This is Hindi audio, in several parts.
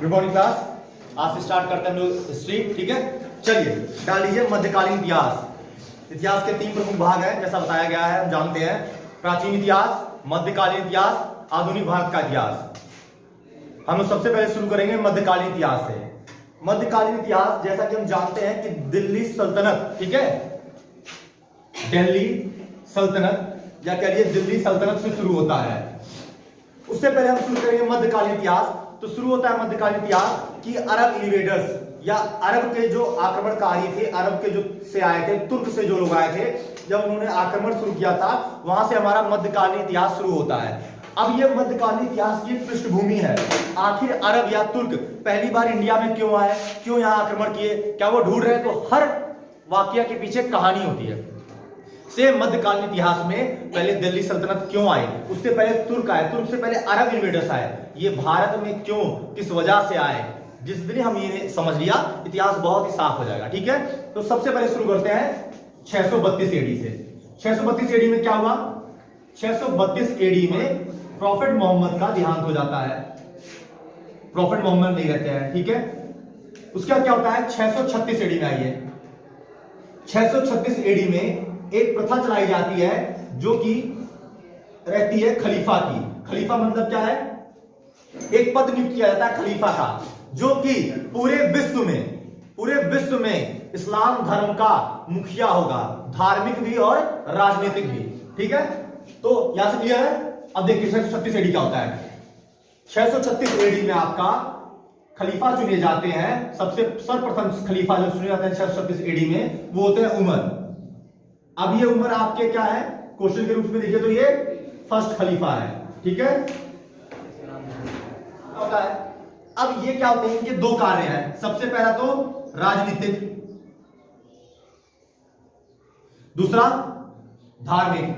Good morning class. आज से स्टार्ट करते हैं हम लोग हिस्ट्री। ठीक है, चलिए डाल लीजिए मध्यकालीन इतिहास। इतिहास के 3 प्रमुख भाग हैं जैसा बताया गया है, हम जानते हैं। प्राचीन इतिहास, मध्यकालीन इतिहास, आधुनिक भारत का इतिहास। हम लोग सबसे पहले शुरू करेंगे मध्यकालीन इतिहास से। मध्यकालीन इतिहास जैसा कि हम जानते हैं कि दिल्ली सल्तनत, ठीक है, दिल्ली सल्तनत या कह लीजिए दिल्ली सल्तनत से शुरू होता है। उससे पहले हम शुरू करेंगे मध्यकालीन इतिहास। तो शुरू होता है मध्यकालीन इतिहास कि अरब इन्वेडर्स या अरब के जो आक्रमणकारी थे, अरब के जो से आए थे, तुर्क से जो लोग आए थे, जब उन्होंने आक्रमण शुरू किया था, वहां से हमारा मध्यकालीन इतिहास शुरू होता है। अब ये मध्यकालीन इतिहास की पृष्ठभूमि है। आखिर अरब या तुर्क पहली बार इंडिया में क्यों आए, क्यों यहाँ आक्रमण किए, क्या वो ढूंढ रहे हैं? तो हर वाकया के पीछे कहानी होती है। से मध्यकालीन इतिहास में पहले दिल्ली सल्तनत क्यों आई, उससे पहले तुर्क आए, तुर्क से पहले अरब इन्वेडर्स आए, ये भारत में क्यों, किस वजह से आए। जिस दिन हम ये समझ लिया, इतिहास बहुत ही साफ हो जाएगा। ठीक है, तो सबसे पहले शुरू करते हैं 632 एडी से। 632 एडी में क्या हुआ? 632 एडी में प्रॉफेट मोहम्मद का देहांत हो जाता है। प्रॉफेट मोहम्मद नहीं रहते हैं, ठीक है। उसके बाद क्या होता है? 636 एडी में आइए। 636 एडी में एक प्रथा चलाई जाती है जो कि रहती है खलीफा की। खलीफा मतलब क्या है? एक पद नियुक्त किया जाता है खलीफा का, जो कि पूरे विश्व में इस्लाम धर्म का मुखिया होगा, धार्मिक भी और राजनीतिक भी। ठीक है, तो यहां से क्लियर है। अब देखिए 636 एडी क्या होता है। 636 एडी में आपका खलीफा चुने जाते हैं। सबसे सर्वप्रथम खलीफा जो चुने जाते हैं 636 एडी में, वो होते हैं उमर। अब ये उमर आपके क्या है, क्वेश्चन के रूप में देखिए तो ये फर्स्ट खलीफा है। ठीक है, होता है। अब ये क्या होते हैं, ये 2 कार्य हैं। सबसे पहला तो राजनीतिक, दूसरा धार्मिक।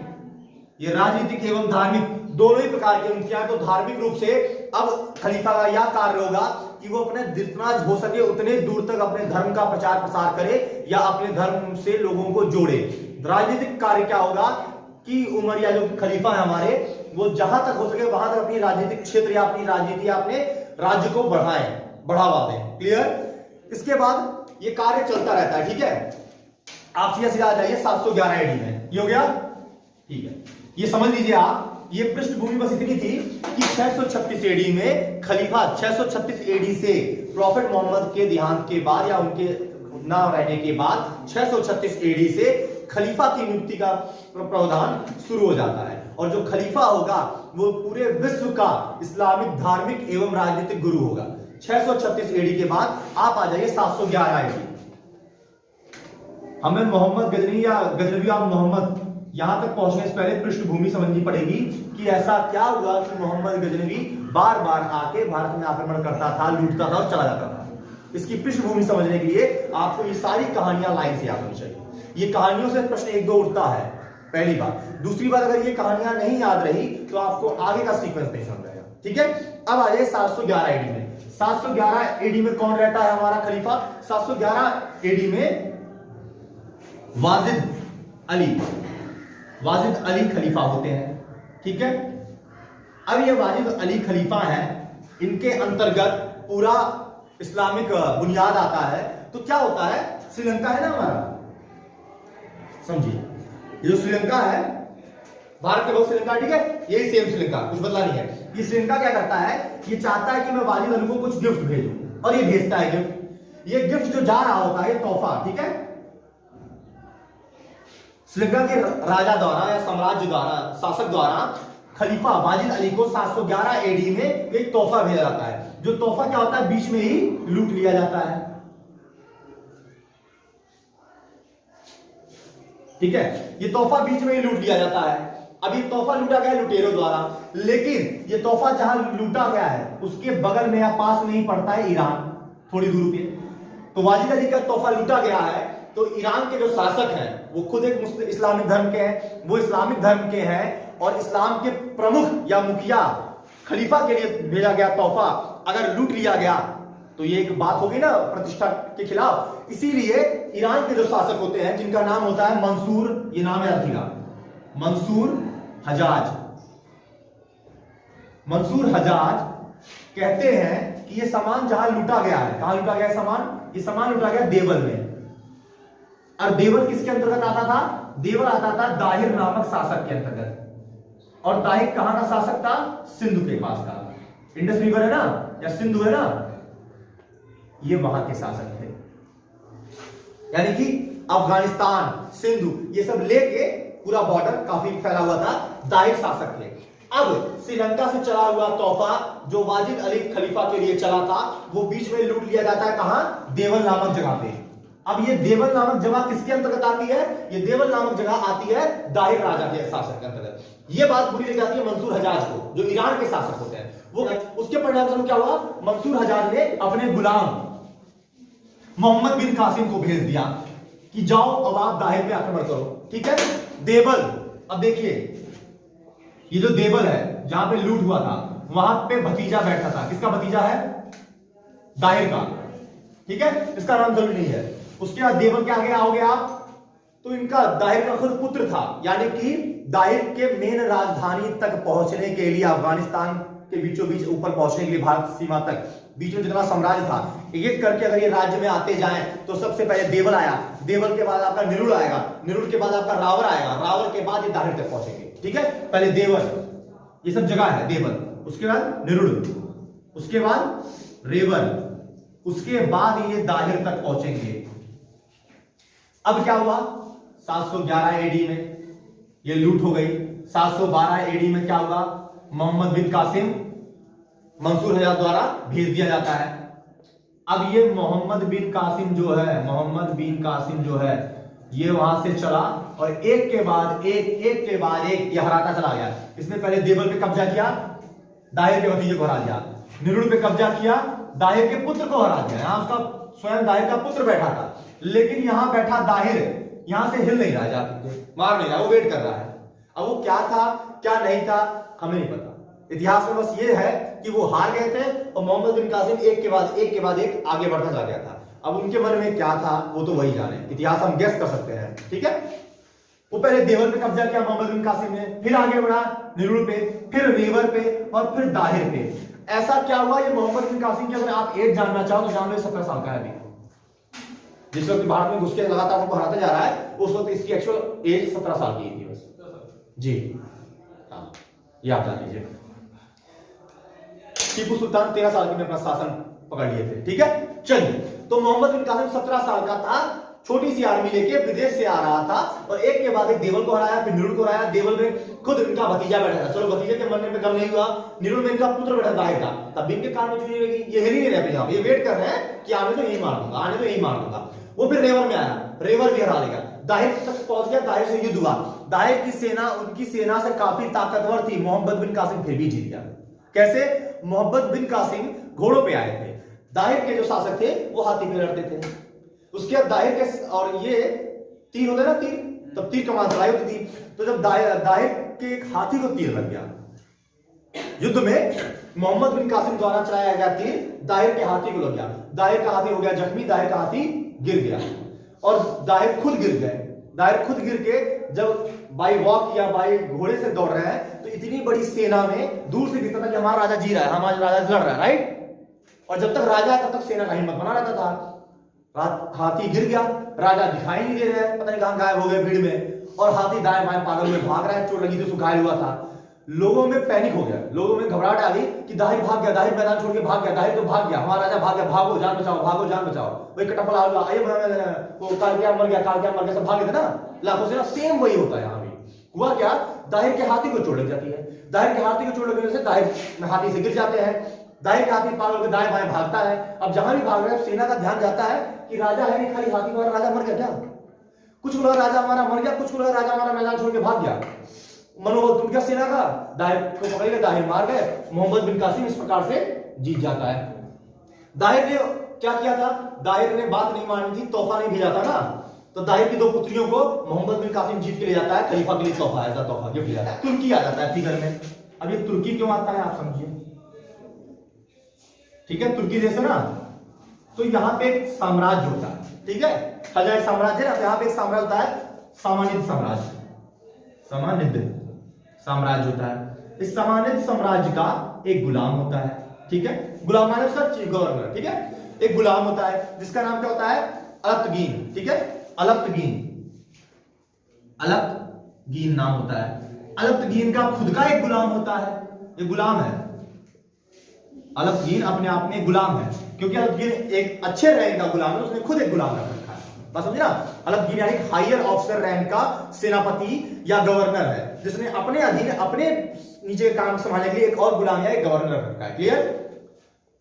ये राजनीतिक एवं धार्मिक दोनों ही प्रकार के मुखिया। तो धार्मिक रूप से अब खलीफा का यह कार्य होगा कि वो अपने जितना हो सके उतने दूर तक अपने धर्म का प्रचार प्रसार करे या अपने धर्म से लोगों को जोड़े। राजनीतिक कार्य क्या होगा कि उमर या जो खलीफा है हमारे, वो जहां तक हो सके वहां तक अपनी राजनीतिक क्षेत्र या अपनी राजनीति या अपने राज्य को बढ़ावा दें। क्लियर? इसके बाद ये कार्य चलता रहता है। ठीक है, आप सीधा आ जाइए 711 एडी में। ये हो गया, ठीक है, ये समझ लीजिए आप। ये पृष्ठभूमि बस इतनी थी कि 636 एडी में खलीफा, 636 एडी से प्रॉफेट मोहम्मद के देहांत के बाद या उनके ना रहने के बाद 636 एडी से खलीफा की नियुक्ति का प्रावधान शुरू हो जाता है। और जो खलीफा होगा वो पूरे विश्व का इस्लामिक धार्मिक एवं राजनीतिक गुरु होगा। 636 एडी के बाद आप आ जाइए 711 एडी। हमें मोहम्मद गजनी या गजनवी या मोहम्मद यहां तक पहुंचने से पहले पृष्ठभूमि समझनी पड़ेगी कि ऐसा क्या हुआ कि मोहम्मद गजनवी बार बार आके भारत में आक्रमण करता था, लूटता था और चला जाता था। इसकी पृष्ठभूमि समझने के लिए आपको ये सारी कहानियां लाइन से याद होनी चाहिए। ये कहानियों से प्रश्न 1-2 उठता है, पहली बात। दूसरी बात, अगर ये कहानियां नहीं याद रही तो आपको आगे का सीक्वेंस नहीं समझ आएगा। ठीक है, अब आ जाइए 711 एडी में। 711 एडी में कौन रहता है हमारा खलीफा? 711 एडी में वाजिद अली खलीफा होते हैं। ठीक है, अब ये वाजिद अली खलीफा है, इनके अंतर्गत पूरा इस्लामिक बुनियाद आता है। तो क्या होता है, श्रीलंका है ना हमारा, समझिए, ये जो श्रीलंका है, भारत के लोग श्रीलंका, ठीक है, यही सेम श्रीलंका, कुछ बदला नहीं है। ये श्रीलंका क्या करता है, ये चाहता है कि मैं वाजिद अली को कुछ गिफ्ट भेजूं, और ये भेजता है गिफ्ट। ये गिफ्ट जो जा रहा होता है तोहफा, ठीक है, श्रीलंका के राजा द्वारा या साम्राज्य द्वारा, शासक द्वारा खलीफा वाजिद अली को 711 एडी में एक तोहफा भेजा जाता है। जो तोहफा क्या होता है, बीच में ही लूट लिया जाता है। ठीक है, ये तोहफा बीच में ही लूट लिया जाता है। अब ये तोहफा लूटा गया लुटेरों द्वारा, लेकिन ये तोहफा जहां लूटा गया है उसके बगल में या पास में ही पड़ता है ईरान, थोड़ी दूर पे। तो वाजिद अली का तोहफा लूटा गया है, तो ईरान के जो शासक हैं वो खुद एक मुस्लिम इस्लामिक धर्म के हैं, वो इस्लामिक धर्म के हैं, और इस्लाम के प्रमुख या मुखिया खलीफा के लिए भेजा गया तोहफा अगर लूट लिया गया तो ये एक बात होगी ना प्रतिष्ठा के खिलाफ। इसीलिए ईरान के जो शासक होते हैं, जिनका नाम होता है मंसूर, ये नाम याद रखिएगा, मंसूर हजाज। मंसूर हजाज कहते हैं कि ये सामान जहां लूटा गया है, कहां लूटा गया है सामान, ये सामान लूटा गया देवल में। और देवल किसके अंतर्गत आता था, देवल आता था दाहिर नामक शासक के अंतर्गत। और दाहिर कहां का शासक था, सिंधु के पास का, इंडस रिवर है ना या सिंधु है ना, ये वहां के शासक थे। यानी कि अफगानिस्तान, सिंधु, ये सब लेके पूरा बॉर्डर काफी फैला हुआ था, दाहिर शासक थे। अब श्रीलंका से चला हुआ तोहफा जो वाजिद अली खलीफा के लिए चला था, वो बीच में लूट लिया जाता है, कहां, देवल नामक जगह पे। अब ये देवल नामक जगह किसके अंतर्गत आती है, ये देवल नामक जगह आती है दाहिर राजा के शासक के अंतर्गत। ये बात बुरी लग जाती है मंसूर हजाज को, जो ईरान के शासक होते हैं। वो उसके परिणामस्वरूप क्या हुआ, मंसूर हजाज ने अपने गुलाम मोहम्मद बिन कासिम को भेज दिया कि जाओ अब आप दाहिर पे आक्रमण करो। ठीक है, देवल, अब देखिए ये जो देवल है जहां पे लूट हुआ था, वहां पे भतीजा बैठा था। किसका भतीजा है, दाहिर का। ठीक है, इसका नाम जरूरी नहीं है। उसके बाद देवल के आगे आओगे आप तो इनका दाहिर का खुद पुत्र था, यानी कि दाहिर के मेन राजधानी तक पहुंचने के लिए, अफगानिस्तान के बीचों बीच ऊपर पहुंचने के लिए, भारत सीमा तक बीच में जितना साम्राज्य था, एक करके अगर ये राज्य में आते जाएं तो सबसे पहले देवल आया, देवल के बाद आपका निरुल आएगा, निरुल के बाद आपका रावर आएगा, रावर के बाद ये दाहिर तक पहुंचेंगे। ठीक है, पहले देवल, ये सब जगह है देवल, उसके बाद निरुल, उसके बाद रेवल, उसके बाद ये दाहिर तक पहुंचेंगे। अब क्या हुआ, 711 एडी में ये लूट हो गई। 712 एडी में क्या हुआ, मोहम्मद बिन कासिम मंसूर हजाज द्वारा भेज दिया जाता है। अब ये मोहम्मद बिन कासिम जो है, मोहम्मद बिन कासिम जो है, ये वहां से चला और एक के बाद एक ये हराता चला गया। इसने पहले देवल पे कब्जा किया, दाहिर के भतीजे को हरा दिया, निरुल पे कब्जा किया, दाहिर के पुत्र को हरा दिया। यहां उसका स्वयं दाहिर का पुत्र बैठा था, लेकिन यहां बैठा दाहिर यहां से हिल नहीं रहा, जाके मार नहीं रहा, वो वेट कर रहा है। अब वो क्या था क्या नहीं था हमें नहीं पता, इतिहास में बस ये है कि वो हार गए थे और मोहम्मद बिन कासिम एक के बाद एक आगे बढ़ता जा गया था। अब उनके मन में क्या था वो तो वही जाने, इतिहास हम गेस कर सकते हैं। ठीक है, वो पहले देवल पे कब्जा किया मोहम्मद बिन कासिम ने, फिर आगे बढ़ा निरुल पे, फिर रेवर पे और फिर दाहिर पे। ऐसा क्या हुआ, ये मोहम्मद बिन कासिम की अगर आप एज जानना चाहो तो जान लो 17 साल का है अभी। जिस वक्त भारत में घुस के लगातार उनको हराता जा रहा है, उस वक्त इसकी एक्चुअल एज 17 साल की थी बस जी। हाँ, ये आप जान लीजिए। टीपू सुल्तान 13 साल की में अपना शासन पकड़ लिए थे। ठीक है, चलिए, तो मोहम्मद बिन कासिम 17 साल का था, छोटी सी आर्मी लेके विदेश से आ रहा था और एक के बाद एक देवल को हराया, फिर निरुल को हराया। देवल में खुद इनका भतीजा बैठा था, चलो भतीजे के मरने में कम नहीं हुआ, निरुल में इनका पुत्र बैठा दाहिर था। तब भी इनके कान में चुनी लगी, ये हिल ही नहीं रहे, यहाँ ये वेट कर रहे हैं कि आने तो यही मार दूंगा, आने तो यही मार दूंगा। वो फिर रेवर में आया, रेवर भी हरा लेगा, दाहिर तक पहुंच गया, दाहिर से युद्ध हुआ। दाहिर की सेना उनकी सेना से काफी ताकतवर थी, मोहम्मद बिन कासिम फिर भी जीत गया। कैसे, मोहम्मद बिन कासिम घोड़ों पे आए थे, दाहिर के जो शासक थे वो हाथी पे लड़ते थे। उसके बाद दाहिर के, और ये तीर होते ना, तीर, तब तीर कमान चलाई होती थी। तो जब दाहिर के एक हाथी को तीर लग गया युद्ध में, मोहम्मद बिन कासिम द्वारा चलाया गया तीर दाहिर के हाथी को लग गया, दाहिर का हाथी हो गया जख्मी, दाहिर का हाथी गिर गया और दाहिर खुद गिर गए। दाहिर खुद गिर के जब बाई वॉक या बाई घोड़े से दौड़ रहे हैं तो इतनी बड़ी सेना में दूर से दिखता था कि हमारा राजा जी रहा है, हमारा राजा लड़ रहा है, राइट। और जब तक राजा है तब तक सेना का हिम्मत बना रहता था। हाथी गिर गया, राजा दिखाई नहीं दे रहे हैं, पता नहीं कहां गायब हो गए भीड़ में, और हाथी दाएं बाएं पागल में भाग रहा है, चोट लगी थी उसको, घायल हुआ था। लोगों में पैनिक हो गया, लोगों में घबराहट आ गई कि दाहिर भाग गया, दाहिर मैदान छोड़ के भाग गया, दाहिर तो भाग गया, हमारा राजा भाग गया, भागो जान बचाओ, भागो जान बचाओ। वही कटपला हुआ, वो कालकिया मर गया, कालकिया मर गया, सब भागे थे ना लाखों से। सेम वही होता है यहाँ भी। हुआ क्या, दाहिर के हाथी को चोट लग जाती है, दाहिर के हाथी को चोट लगने से दाहिर हाथी से गिर जाते हैं, दाहिर का हाथी पागल के दाएं बाएं भागता है। अब जहां भी भाग रहे हैं सेना का ध्यान जाता है कि राजा है नहीं, खाली हाथी का राजा मर गया क्या। कुछ लोग राजा हमारा मर गया, कुछ लोग राजा हमारा मैदान छोड़ के भाग गया। मनोबल टूट गया सेना का, दाहिर को पकड़ गए, दाहिर मार गए, मोहम्मद बिन कासिम इस प्रकार से जीत जाता है। दाहिर ने क्या किया था, दाहिर ने बात नहीं मानी थी, तोहफा नहीं भेजा था ना, तो दाहिर की 2 पुत्रियों को मोहम्मद बिन कासिम जीत के ले जाता है, खलीफा के लिए तोहफा, ऐसा तोहफा गिफ्ट ले जाता है। तुर्की आ जाता है फिगर में। अब ये तुर्की क्यों आता है आप समझिए, ठीक है, तुर्की देश है ना, तो यहां पे एक साम्राज्य होता है, ठीक है, खजाई साम्राज्य है ना, यहां पे एक साम्राज्य होता है, सामान्य साम्राज्य, सामान्य साम्राज्य होता है। इस सामान्य साम्राज्य का एक गुलाम होता है, ठीक है, गुलाम माने उसका चीफ गवर्नर, ठीक है। एक गुलाम होता है जिसका नाम क्या होता है, अलफ्तगीन, ठीक है, अलफ्तगीन, अलफ्तगीन नाम होता है। अलफ्तगीन का खुद का एक गुलाम होता है, ये गुलाम है, अलफ्तगीन अपने आप में गुलाम है, क्योंकि अलफ्तगीन एक अच्छे रैंक का गुलाम है, उसने खुद एक गुलाम रख रखा है, बस समझे ना। अलफ्तगीन यानी हायर ऑफिसर रैंक का सेनापति या गवर्नर है, जिसने अपने अधीन अपने नीचे काम संभालने के लिए एक और गुलाम या एक गवर्नर रखा है, क्लियर।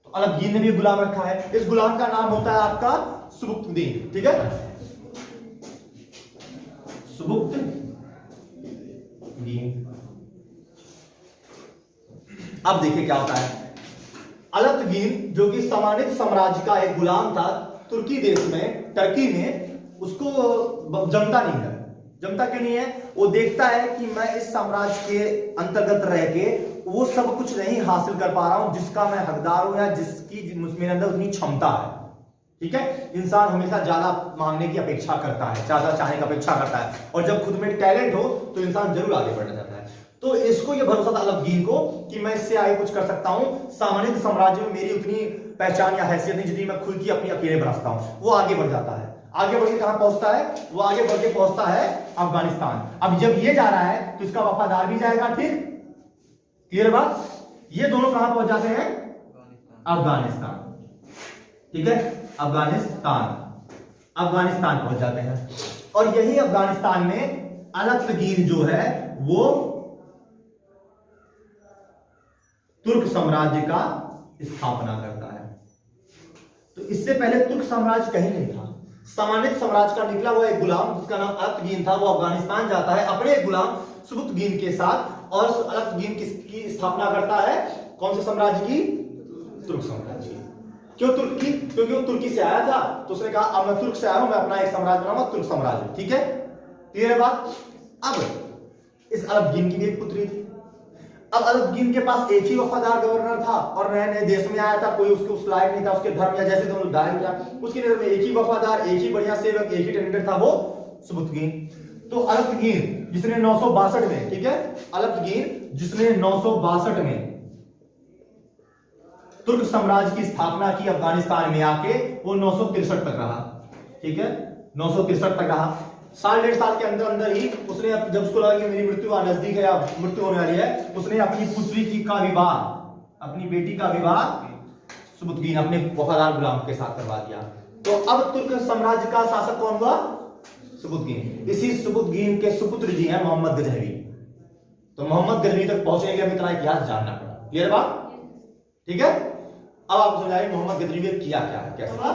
तो अलफ्तगीन ने भी गुलाम रखा है, इस गुलाम का नाम होता है आपका सुबुक्तदीन, ठीक है, सुबुक्तदीन। अब देखिए क्या होता है, अलफ्तगीन जो कि समानित साम्राज्य का एक गुलाम था तुर्की देश में, टर्की में, उसको जमता नहीं है। जमता क्यों नहीं है, वो देखता है कि मैं इस साम्राज्य के अंतर्गत रह के वो सब कुछ नहीं हासिल कर पा रहा हूं जिसका मैं हकदार हूं या जिसकी मेरे अंदर उतनी क्षमता है, ठीक है। इंसान हमेशा ज्यादा मांगने की अपेक्षा करता है, ज्यादा चाहने की अपेक्षा करता है, और जब खुद में टैलेंट हो तो इंसान जरूर आगे बढ़ना चाहता है। तो इसको ये भरोसा था अलफ्तगीन को कि मैं इससे आगे कुछ कर सकता हूं, सामान्य साम्राज्य में मेरी उतनी पहचान या हैसियत नहीं जितनी मैं खुद की अपनी अकेले बना सकता हूं। वो आगे बढ़ जाता है, आगे बढ़ के कहां पहुंचता है, वो आगे बढ़ के पहुंचता है अफगानिस्तान। अब जब ये जा रहा है तो इसका वफादार भी जाएगा, ठीक, क्लियर बात। ये दोनों कहां पहुंच जाते हैं, अफगानिस्तान, ठीक है, अफगानिस्तान, अफगानिस्तान पहुंच जाते हैं। और यही अफगानिस्तान में अलफ्तगीन जो है वो तुर्क साम्राज्य का स्थापना करता है। तो इससे पहले तुर्क साम्राज्य कहीं नहीं था, सामान्य साम्राज्य का निकला हुआ एक गुलाम जिसका नाम अलफ्तगीन था, वो अफगानिस्तान जाता है अपने एक गुलाम सुबुक्तगीन के साथ, और अलफ्तगीन किसकी स्थापना करता है, कौन से साम्राज्य की, तुर्क साम्राज्य की। क्यों तुर्क की, क्योंकि वो तुर्की से आया था, तो उसने कहा अब मैं तुर्क से आया हूं, मैं अपना एक साम्राज्य बनाऊंगा, तुर्क साम्राज्य, ठीक है, क्लियर है बात। अब इस अलफ्तगीन की भी एक पुत्री थी। अब अलफ्तगीन के पास एक ही वफादार गवर्नर था और नए नए देश में आया था, कोई उसके उस लायक नहीं था, उसके धर्म या जैसे दोनों दायरे था, उसकी नजर में एक ही वफादार, एक ही बढ़िया सेवक, एक ही टैलेंटेड था, वो सुबुक्तगीन। तो अलफ्तगीन जिसने 962 में, ठीक है, अलफ्तगीन जिसने 962 में तुर्क साम्राज्य की स्थापना की अफगानिस्तान में आके, वो 963 तक रहा, ठीक है, 963 तक रहा। साल डेढ़ साल के अंदर अंदर ही उसने, जब उसको लगा कि मेरी मृत्यु नजदीक है या मृत्यु होने वाली है, उसने अपनी पुत्री का विवाह, अपनी बेटी का विवाह सुबुक्तगीन अपने वफादार गुलाम के साथ करवा दिया। तो अब तुर्क साम्राज्य का शासक कौन हुआ, सुबुक्तगीन। इसी सुबुक्तगीन के सुपुत्र जी हैं मोहम्मद गजनवी। तो मोहम्मद गजनवी तक पहुंचने के लिए हमें इतना इतिहास जानना पड़ा, क्लियर बात, ठीक है। अब आपको समझाइए मोहम्मद गजनवी ने किया क्या है, कैसा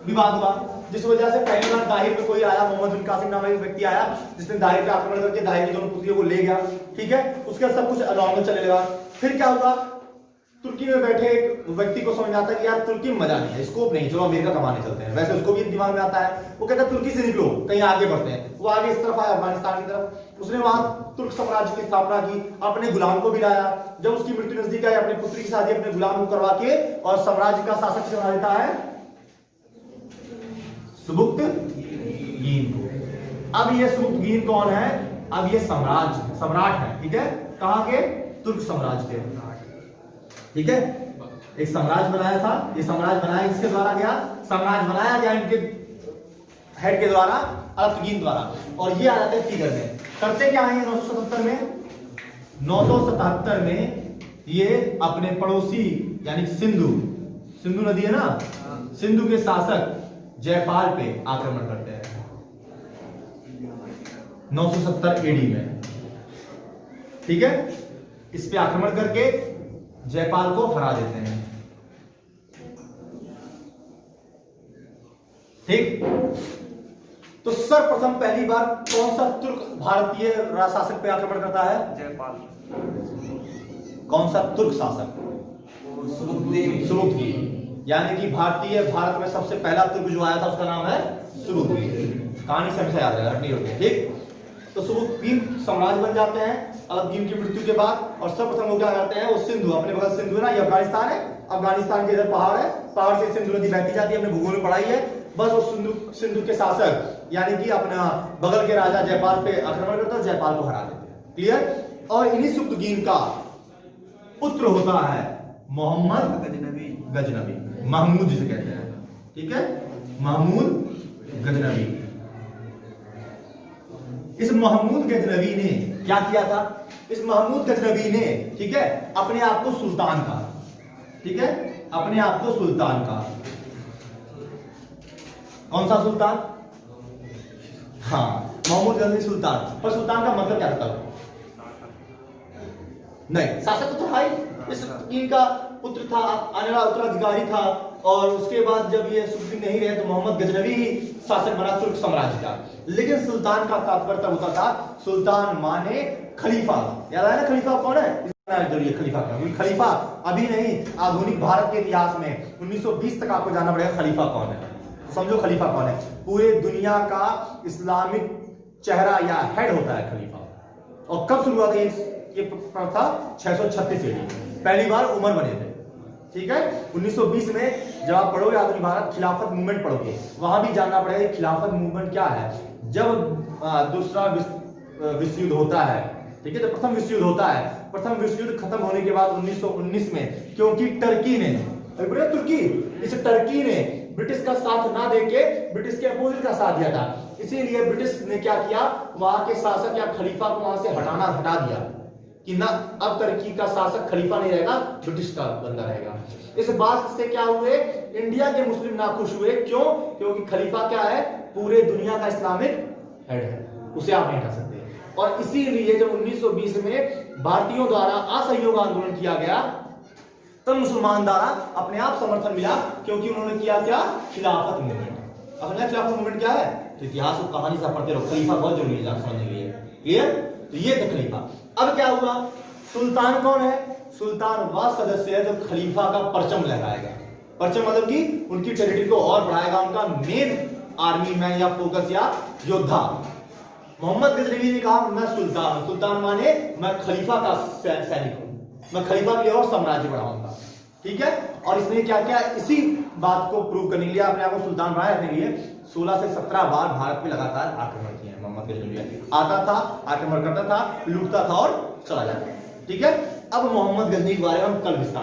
विवाद हुआ, जिस वजह से पहली बार दाहिर में कोई आया, मोहम्मद बिन कासिम नाम का एक व्यक्ति आया जिसने दाहिर पे आक्रमण करके दाहिर की दोनों पुत्रियों को ले गया, ठीक है। उसके बाद सब कुछ नॉर्मल चलने लगा। फिर क्या हुआ, तुर्की में बैठे एक व्यक्ति को समझ आता है कि यार तुर्की में मजा नहीं है, स्कोप नहीं, चलो अमेरिका कमाने चलते हैं। वैसे उसको भी दिमाग में आता है, वो कहता है तुर्की से निकलो, कहीं आगे बढ़ते हैं। वो आगे इस तरफ आया, अफगानिस्तान की तरफ। उसने वहां तुर्क साम्राज्य की स्थापना की, अपने गुलाम को भी लाया। जब उसकी मृत्यु नजदीक आई, अपनी पुत्री की शादी अपने गुलाम को करवा के, और साम्राज्य का शासक बना देता है सुबुक्तगीन को। अब ये सुबुक्तगीन कौन है, अब ये सम्राट है, ठीक है, कहां के, तुर्क साम्राज्य के, ठीक है। एक साम्राज्य बनाया था, ये साम्राज्य बनाया किसके द्वारा गया, साम्राज्य बनाया गया इनके हेड के द्वारा, अलफ्तगीन द्वारा। और ये आ जाते हैं फिगर में, करते क्या है 977 में, 977 में ये अपने पड़ोसी यानी सिंधु नदी है ना, सिंधु के शासक जयपाल पे आक्रमण करते हैं 970 एडी में, ठीक है। इस पे आक्रमण करके जयपाल को हरा देते हैं, ठीक। तो सर्वप्रथम पहली बार कौन सा तुर्क भारतीय शासक पे आक्रमण करता है, जयपाल। कौन सा तुर्क शासक, सुबुक्तगीन। यानी कि भारत में सबसे पहला तुर्क जो आया था उसका नाम है सुबुक्तगीन। कहानी से हमेशा याद रहेगा, हटनी होगी, ठीक। तो सुबुक्तगीन साम्राज्य बन जाते हैं अलफ्तगीन की मृत्यु के बाद। और सर्वप्रथम वो क्या करते हैं, वो सिंधु, अपने बगल सिंधु है ना, ये अफगानिस्तान है, अफगानिस्तान के इधर पहाड़ है, पहाड़ से सिंधु नदी बहती जाती है, हमने भूगोल में पढ़ाई है। बस वो सिंधु के शासक यानी कि अपना बगल के राजा जयपाल पे आक्रमण करते हैं, जयपाल को हरा देते हैं, क्लियर। और इन्हीं सुबुक्तगीन का पुत्र होता है मोहम्मद गजनवी, महमूद जिसे कहते हैं, ठीक है, महमूद गजनवी। इस महमूद गजनवी ने क्या किया था? इस महमूद गजनवी ने, ठीक है, अपने आप को सुल्तान कहा, ठीक है, अपने आप को सुल्तान कहा। कौन सा सुल्तान? हाँ, महमूद गजनवी सुल्तान। पर सुल्तान का मतलब क्या था? नहीं, शासक तो था ही, इस इनका पुत्र था, आने वाला उत्तराधिकारी था, और उसके बाद जब ये सुल्तान नहीं रहे तो मोहम्मद गजनवी ही शासक बना तुर्क साम्राज्य का। लेकिन सुल्तान का तात्पर्य तब होता था, सुल्तान माने खलीफा। याद आया ना खलीफा कौन है? जरूरी खलीफा क्या? खलीफा अभी नहीं, आधुनिक भारत के इतिहास में 1920 तक आपको जानना पड़ेगा खलीफा कौन है। समझो खलीफा कौन है? पूरे दुनिया का इस्लामिक चेहरा या हेड होता है खलीफा। और कब शुरू हुआ था ये प्रथा? 636 ईस्वी पहली बार उमर बने थे, ठीक है। 1920 में जब आप पढ़ोगे आधुनिक भारत, खिलाफत मूवमेंट पढ़ोगे, वहां भी जानना पड़ेगा खिलाफत मूवमेंट क्या है। जब दूसरा विश्व युद्ध होता है, ठीक है, तो प्रथम विश्व युद्ध होता है। प्रथम विश्व युद्ध खत्म होने के बाद 1919 में, क्योंकि टर्की ने, तुर्की, इस टर्की ने ब्रिटिश का साथ ना देके ब्रिटिश के अपोजिट का साथ दिया था, इसीलिए ब्रिटिश ने क्या किया, वहां के शासक या खलीफा को वहां से हटा दिया कि ना, अब टर्की का शासक खलीफा नहीं रहेगा, ब्रिटिश का बंदा रहेगा। इस बात से क्या हुए, इंडिया के मुस्लिम नाखुश हुए। क्यों? क्योंकि खलीफा क्या है? पूरे दुनिया का इस्लामिक हेड है, उसे आप नहीं हटा सकते। और इसीलिए जब 1920 में भारतीयों द्वारा असहयोग आंदोलन किया गया, तब मुसलमान द्वारा अपने आप समर्थन मिला, क्योंकि उन्होंने किया क्या? खिलाफत मूवमेंट। अब खिलाफत मूवमेंट क्या है? तो इतिहास और कहानी से पढ़ते रहो, खलीफा बहुत जरूरी है समझने के लिए। क्लियर? तो ये था खलीफा। अब क्या हुआ? सुल्तान कौन है? सुल्तान वह सदस्य है जो खलीफा का परचम लहराएगा। परचम मतलब कि उनकी टेरिटरी को और बढ़ाएगा, उनका मेन आर्मी मैन या फोकस या योद्धा। मोहम्मद गजनवी ने कहा मैं सुल्तान हूं। सुल्तान माने मैं खलीफा का सैनिक हूं, मैं खलीफा के लिए और साम्राज्य बढ़ाऊंगा, ठीक है। और इसने क्या किया? इसी बात को प्रूव करने के लिए, अपने आप को सुल्तान बनाए रखने के लिए 16 से 17 बार भारत पे लगातार आक्रमण किए हैं। मोहम्मद गजनवी आता था, आक्रमण करता था, लूटता था और चला जाता था, ठीक है। अब मोहम्मद गजनवी के बारे में हम कल विस्तार